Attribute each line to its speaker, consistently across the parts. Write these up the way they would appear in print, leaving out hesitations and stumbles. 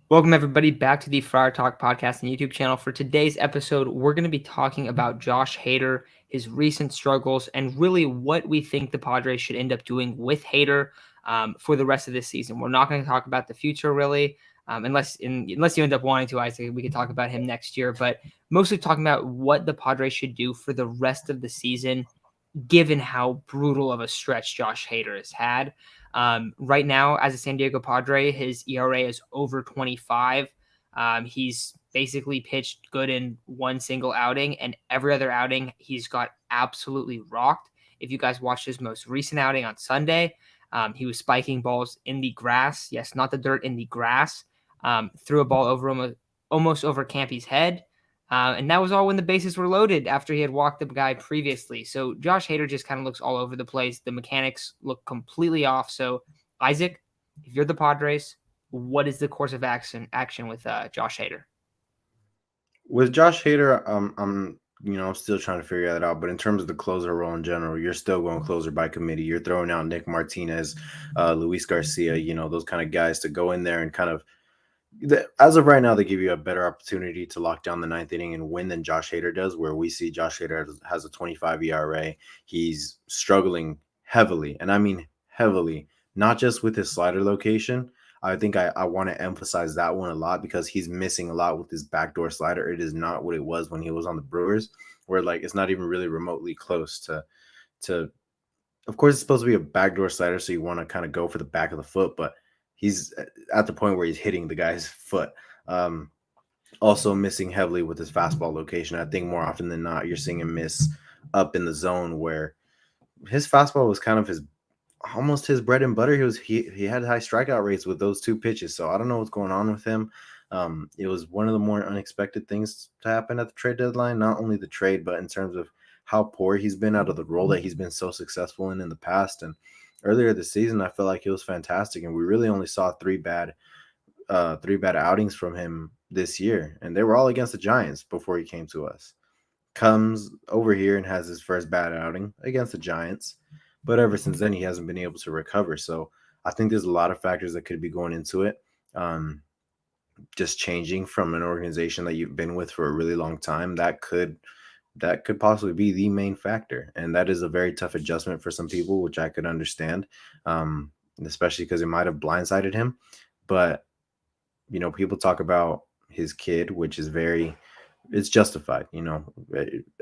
Speaker 1: Welcome, everybody, back to the Friar Talk podcast and YouTube channel. For today's episode, we're going to be talking about Josh Hader, his recent struggles, and really what we think the Padres should end up doing with Hader for the rest of this season. We're not going to talk about the future, really, unless you end up wanting to. Isaac, we could talk about him next year, but mostly talking about what the Padres should do for the rest of the season, given how brutal of a stretch Josh Hader has had. Right now, as a San Diego Padre, his ERA is over 25. He's basically pitched good in one single outing, and every other outing he's got absolutely rocked. If you guys watched his most recent outing on Sunday, he was spiking balls in the grass. Yes, not the dirt, in the grass. Threw a ball over almost over Campy's head. And that was all when the bases were loaded after he had walked the guy previously. So Josh Hader just kind of looks all over the place. The mechanics look completely off. So, Isaac, if you're the Padres, what is the course of action with Josh Hader?
Speaker 2: With Josh Hader, I'm still trying to figure that out. But in terms of the closer role in general, you're still going closer by committee. You're throwing out Nick Martinez, Luis Garcia, those kind of guys to go in there and kind of, as of right now, they give you a better opportunity to lock down the ninth inning and win than Josh Hader does, where we see Josh Hader has a 25 ERA. He's struggling heavily, and I mean heavily, not just with his slider location. I think I want to emphasize that one a lot because he's missing a lot with his backdoor slider. It is not what it was when he was on the Brewers, where like it's not even really remotely close to. Of course, it's supposed to be a backdoor slider, so you want to kind of go for the back of the foot, but he's at the point where he's hitting the guy's foot. Um, Also missing heavily with his fastball location. I think more often than not, you're seeing him miss up in the zone where his fastball was kind of his almost his bread and butter. He had high strikeout rates with those two pitches. So I don't know what's going on with him. It was one of the more unexpected things to happen at the trade deadline. Not only the trade, but in terms of how poor he's been out of the role that he's been so successful in the past. And earlier this season, I felt like he was fantastic, and we really only saw three bad outings from him this year, and they were all against the Giants before he came to us. Comes over here and has his first bad outing against the Giants, but ever since then he hasn't been able to recover. So I think there's a lot of factors that could be going into it. Just changing from an organization that you've been with for a really long time, that could possibly be the main factor, and that is a very tough adjustment for some people, which I could understand, especially because it might have blindsided him. But people talk about his kid, which is it's justified.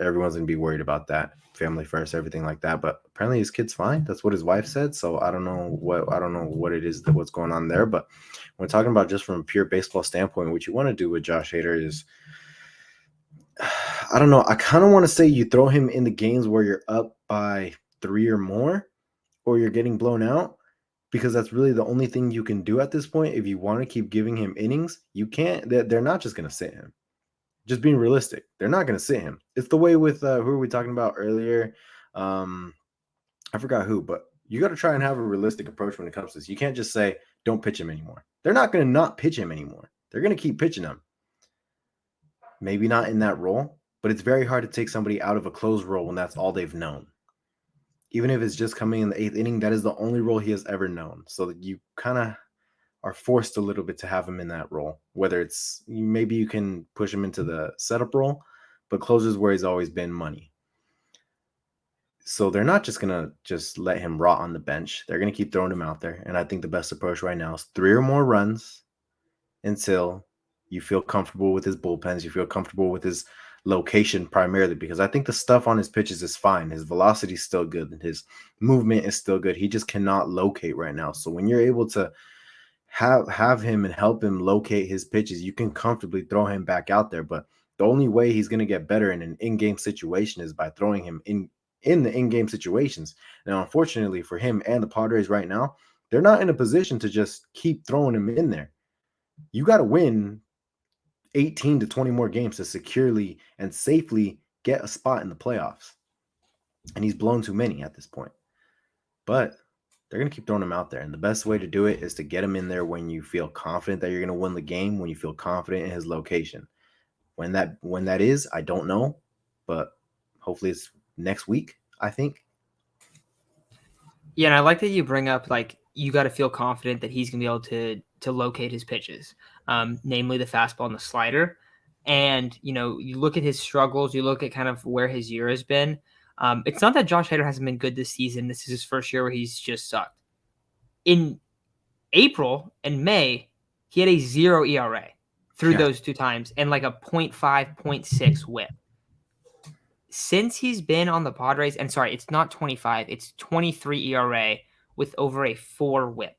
Speaker 2: Everyone's gonna be worried about that, family first, everything like that. But apparently his kid's fine. That's what his wife said. So I don't know what it is what's going on there. But when talking about just from a pure baseball standpoint, what you want to do with Josh Hader is, I don't know. I kind of want to say you throw him in the games where you're up by 3 or more, or you're getting blown out, because that's really the only thing you can do at this point. If you want to keep giving him innings, you can't. They're not just going to sit him. Just being realistic, they're not going to sit him. It's the way with who were we talking about earlier? Um, I forgot who, but you got to try and have a realistic approach when it comes to this. You can't just say don't pitch him anymore. They're not going to not pitch him anymore. They're going to keep pitching him. Maybe not in that role, but it's very hard to take somebody out of a closed role when that's all they've known. Even if it's just coming in the eighth inning, that is the only role he has ever known. So that you kind of are forced a little bit to have him in that role. Whether it's maybe you can push him into the setup role, but closer's where he's always been money. So they're not just gonna just let him rot on the bench. They're gonna keep throwing him out there. And I think the best approach right now is 3 or more runs until you feel comfortable with his bullpens, you feel comfortable with his location primarily, because I think the stuff on his pitches is fine. His velocity is still good, and his movement is still good. He just cannot locate right now. So when you're able to have him and help him locate his pitches, you can comfortably throw him back out there. But the only way he's going to get better in an in-game situation is by throwing him in the in-game situations. Now, unfortunately for him and the Padres right now, they're not in a position to just keep throwing him in there. You got to win 18 to 20 more games to securely and safely get a spot in the playoffs. And he's blown too many at this point. But they're going to keep throwing him out there. And the best way to do it is to get him in there when you feel confident that you're going to win the game, when you feel confident in his location. When that is, I don't know, but hopefully it's next week, I think.
Speaker 1: Yeah, and I like that you bring up like you got to feel confident that he's going to be able to locate his pitches, namely the fastball and the slider. And you look at his struggles, you look at kind of where his year has been. It's not that Josh Hader hasn't been good this season. This is his first year where he's just sucked. In April and May, he had a 0 ERA through those 2 times and like a 0.5, 0.6 whip. Since he's been on the Padres, and sorry, it's not 25, it's 23 ERA with over a 4 whip.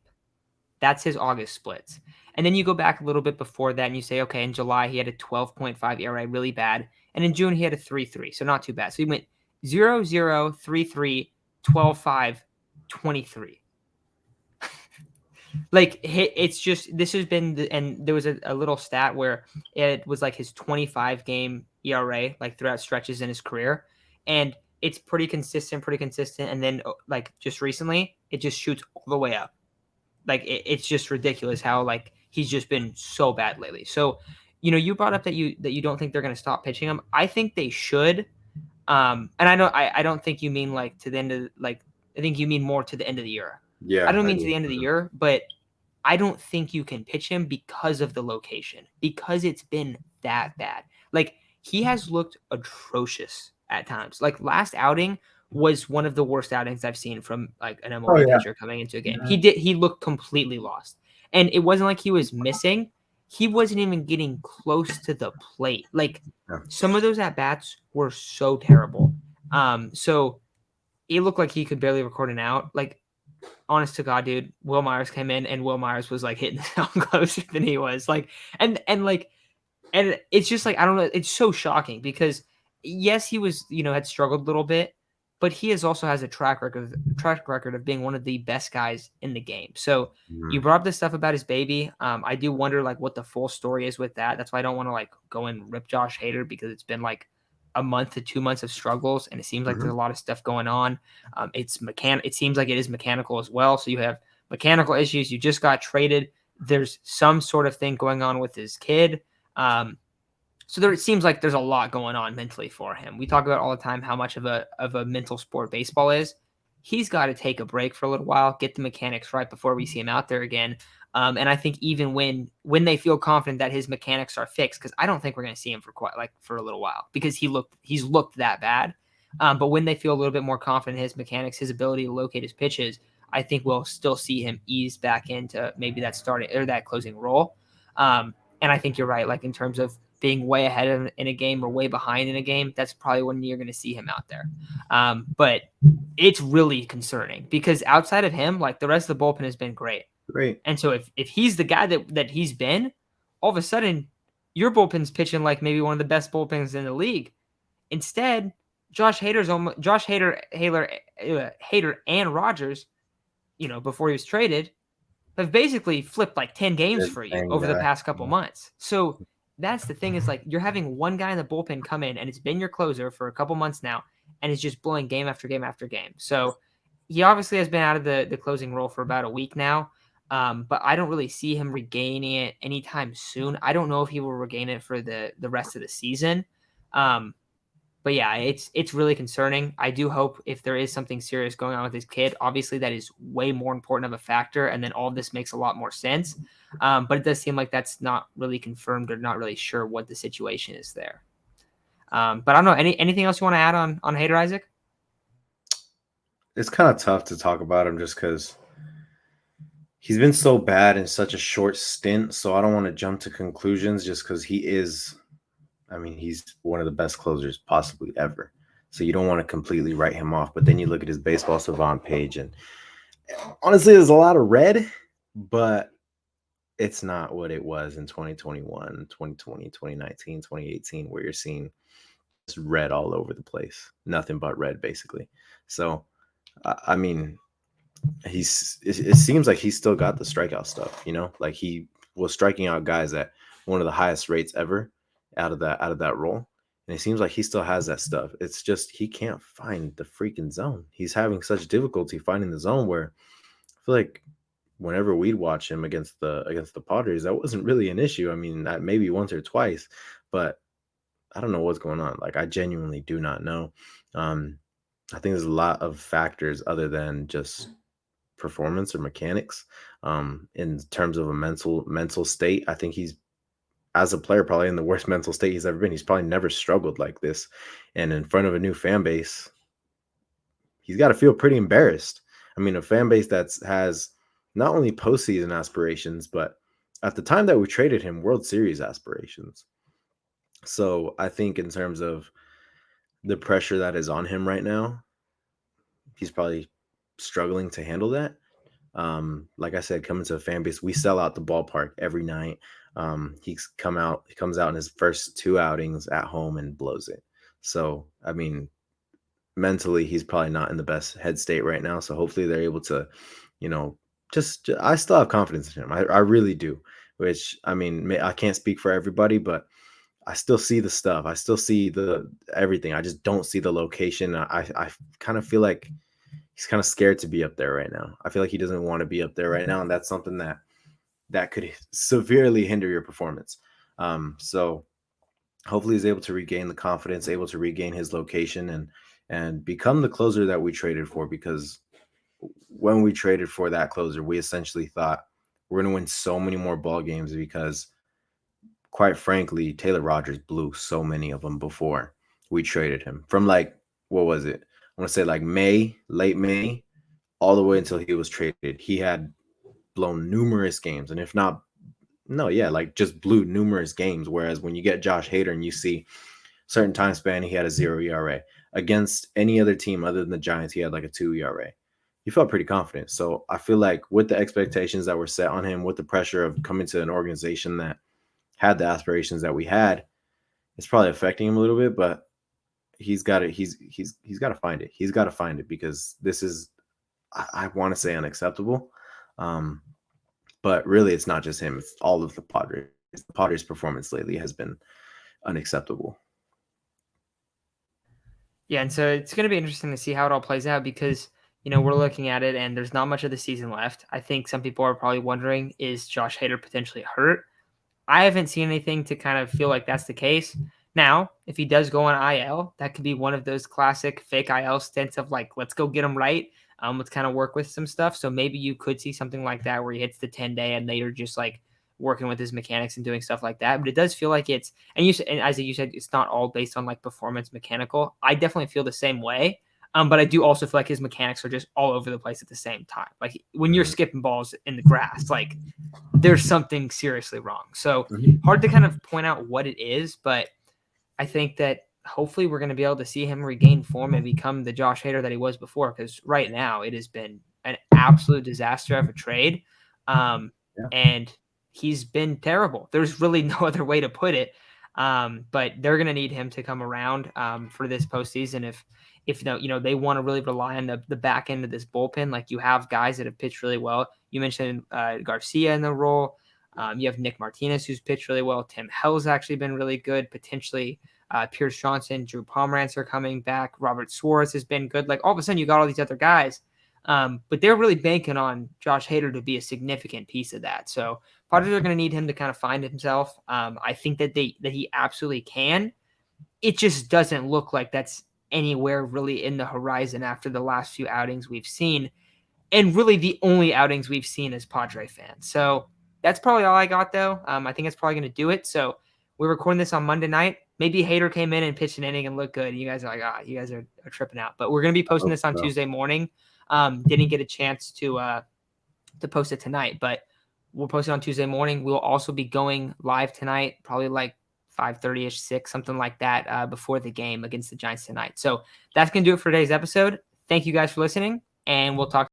Speaker 1: That's his August splits. And then you go back a little bit before that and you say, okay, in July he had a 12.5 ERA, really bad. And in June he had a 3.3, so not too bad. So he went 0, 0, 3.3, 12.5, 23. Like it's just this has been and there was a little stat where it was like his 25 game ERA like throughout stretches in his career, and it's pretty consistent, and then like just recently it just shoots all the way up. Like it's just ridiculous how like he's just been so bad lately. So you brought up that you don't think they're going to stop pitching him. I think they should. And I know I don't think you mean like to the end of like I think you mean more to the end of the year. I
Speaker 2: Yeah,
Speaker 1: don't
Speaker 2: I
Speaker 1: mean to
Speaker 2: do.
Speaker 1: the end of the year, but I don't think you can pitch him because of the location, because it's been that bad. Like he has looked atrocious at times. Like last outing was one of the worst outings I've seen from like an
Speaker 2: Oh
Speaker 1: MLB
Speaker 2: yeah.
Speaker 1: pitcher coming into a game. He looked completely lost. And it wasn't like he was missing. He wasn't even getting close to the plate. Like
Speaker 2: Yeah.
Speaker 1: some of those at bats were so terrible. So it looked like he could barely record an out. Like honest to God, dude, Will Myers came in and Will Myers was like hitting the sound closer than he was. Like, and it's just like, I don't know. It's so shocking because yes, he was, had struggled a little bit, but he also has a track record of being one of the best guys in the game. So you
Speaker 2: Mhm.
Speaker 1: brought up this stuff about his baby. I do wonder like what the full story is with that. That's why I don't want to like go and rip Josh Hader because it's been like a month to 2 months of struggles, and it seems like there's
Speaker 2: Mhm.
Speaker 1: a lot of stuff going on. It seems like it is mechanical as well. So you have mechanical issues. You just got traded. There's some sort of thing going on with his kid. So it seems like there's a lot going on mentally for him. We talk about all the time how much of a mental sport baseball is. He's got to take a break for a little while, get the mechanics right before we see him out there again. And I think even when they feel confident that his mechanics are fixed, because I don't think we're going to see him for a little while because he's looked that bad. But when they feel a little bit more confident in his mechanics, his ability to locate his pitches, I think we'll still see him ease back into maybe that starting or that closing role. And I think you're right. Like in terms of being way ahead in a game or way behind in a game, that's probably when you're going to see him out there. But it's really concerning because outside of him, like the rest of the bullpen has been great.
Speaker 2: Great.
Speaker 1: And so if he's the guy that he's been, all of a sudden your bullpen's pitching like maybe one of the best bullpens in the league. Instead, Josh Hader and Rogers, before he was traded, have basically flipped like 10 games
Speaker 2: They're
Speaker 1: for
Speaker 2: the
Speaker 1: you
Speaker 2: same
Speaker 1: over the
Speaker 2: guy.
Speaker 1: past couple months. So that's the thing is like you're having one guy in the bullpen come in and it's been your closer for a couple months now and it's just blowing game after game after game. So he obviously has been out of the closing role for about a week now. But I don't really see him regaining it anytime soon. I don't know if he will regain it for the rest of the season. Um, but yeah, it's really concerning. I do hope if there is something serious going on with his kid, obviously that is way more important of a factor, and then all of this makes a lot more sense. But it does seem like that's not really confirmed or not really sure what the situation is there. But I don't know. Anything else you want to add on Hader Isaac?
Speaker 2: It's kind of tough to talk about him just because he's been so bad in such a short stint. So I don't want to jump to conclusions just because he is. I mean, he's one of the best closers possibly ever. So you don't want to completely write him off. But then you look at his baseball savant page, and honestly, there's a lot of red, but it's not what it was in 2021, 2020, 2019, 2018, where you're seeing just red all over the place. Nothing but red, basically. So, I mean, it seems like he's still got the strikeout stuff, like he was striking out guys at one of the highest rates ever out of that role. And it seems like he still has that stuff. It's just he can't find the freaking zone. He's having such difficulty finding the zone where I feel like whenever we'd watch him against the Padres, that wasn't really an issue. I mean, maybe once or twice, but I don't know what's going on. Like I genuinely do not know. I think there's a lot of factors other than just performance or mechanics. In terms of a mental state, I think he's, as a player, probably in the worst mental state he's ever been. He's probably never struggled like this, and in front of a new fan base, he's got to feel pretty embarrassed. I mean, a fan base has not only postseason aspirations, but at the time that we traded him, World Series aspirations. So I think in terms of the pressure that is on him right now, he's probably struggling to handle that. Like I said, coming to a fan base, we sell out the ballpark every night. He comes out in his first 2 outings at home and blows it. So, I mean, mentally, he's probably not in the best head state right now. So hopefully they're able to, you know, I still have confidence in him. I really do, which, I mean, I can't speak for everybody, but I still see the stuff. I still see the everything. I just don't see the location. I kind of feel like he's kind of scared to be up there right now. I feel like he doesn't want to be up there right now, and that's something that could severely hinder your performance. So hopefully he's able to regain the confidence, able to regain his location, and become the closer that we traded for. Because when we traded for that closer, we essentially thought we're going to win so many more ball games because, quite frankly, Taylor Rogers blew so many of them before we traded him. From like, what was it? I want to say like late May, all the way until he was traded. He had blown numerous games, and if not, no, yeah, like just blew numerous games. Whereas when you get Josh Hader and you see certain time span, he had a 0 ERA against any other team other than the Giants. He had like a 2 ERA. He felt pretty confident. So I feel like with the expectations that were set on him, with the pressure of coming to an organization that had the aspirations that we had, it's probably affecting him a little bit. But he's got to he's got to find it. He's got to find it, because this is, I want to say, unacceptable. But really, it's not just him. It's all of the Padres. The Padres' performance lately has been unacceptable.
Speaker 1: Yeah, and so it's going to be interesting to see how it all plays out because, we're looking at it and there's not much of the season left. I think some people are probably wondering, is Josh Hader potentially hurt? I haven't seen anything to kind of feel like that's the case. Now, if he does go on IL, that could be one of those classic fake IL stints of like, let's go get him right. Let's kind of work with some stuff. So maybe you could see something like that where he hits the 10-day and they are just like working with his mechanics and doing stuff like that. But it does feel like it's, and as you said, it's not all based on like performance mechanical. I definitely feel the same way. But I do also feel like his mechanics are just all over the place at the same time. Like when you're skipping balls in the grass, like there's something seriously wrong. So hard to kind of point out what it is, but I think that hopefully we're going to be able to see him regain form and become the Josh Hader that he was before. Because right now it has been an absolute disaster of a trade. And he's been terrible. There's really no other way to put it. But they're going to need him to come around for this postseason. If they want to really rely on the back end of this bullpen, like you have guys that have pitched really well. You mentioned Garcia in the role. You have Nick Martinez, who's pitched really well. Tim Hell's actually been really good. Potentially Pierce Johnson, Drew Pomerantz are coming back. Robert Suarez has been good. Like all of a sudden you got all these other guys. But they're really banking on Josh Hader to be a significant piece of that. So Padres are going to need him to kind of find himself. I think that he absolutely can. It just doesn't look like that's anywhere really in the horizon after the last few outings we've seen, and really the only outings we've seen as Padre fans. So that's probably all I got, though. I think that's probably going to do it. So we're recording this on Monday night. Maybe Hader came in and pitched an inning and looked good. You guys are like, you guys are tripping out. But we're going to be posting this on Tuesday morning. Didn't get a chance to post it tonight, but we'll post it on Tuesday morning. We'll also be going live tonight, probably like 5:30ish, 6, something like that, before the game against the Giants tonight. So that's going to do it for today's episode. Thank you guys for listening, and we'll talk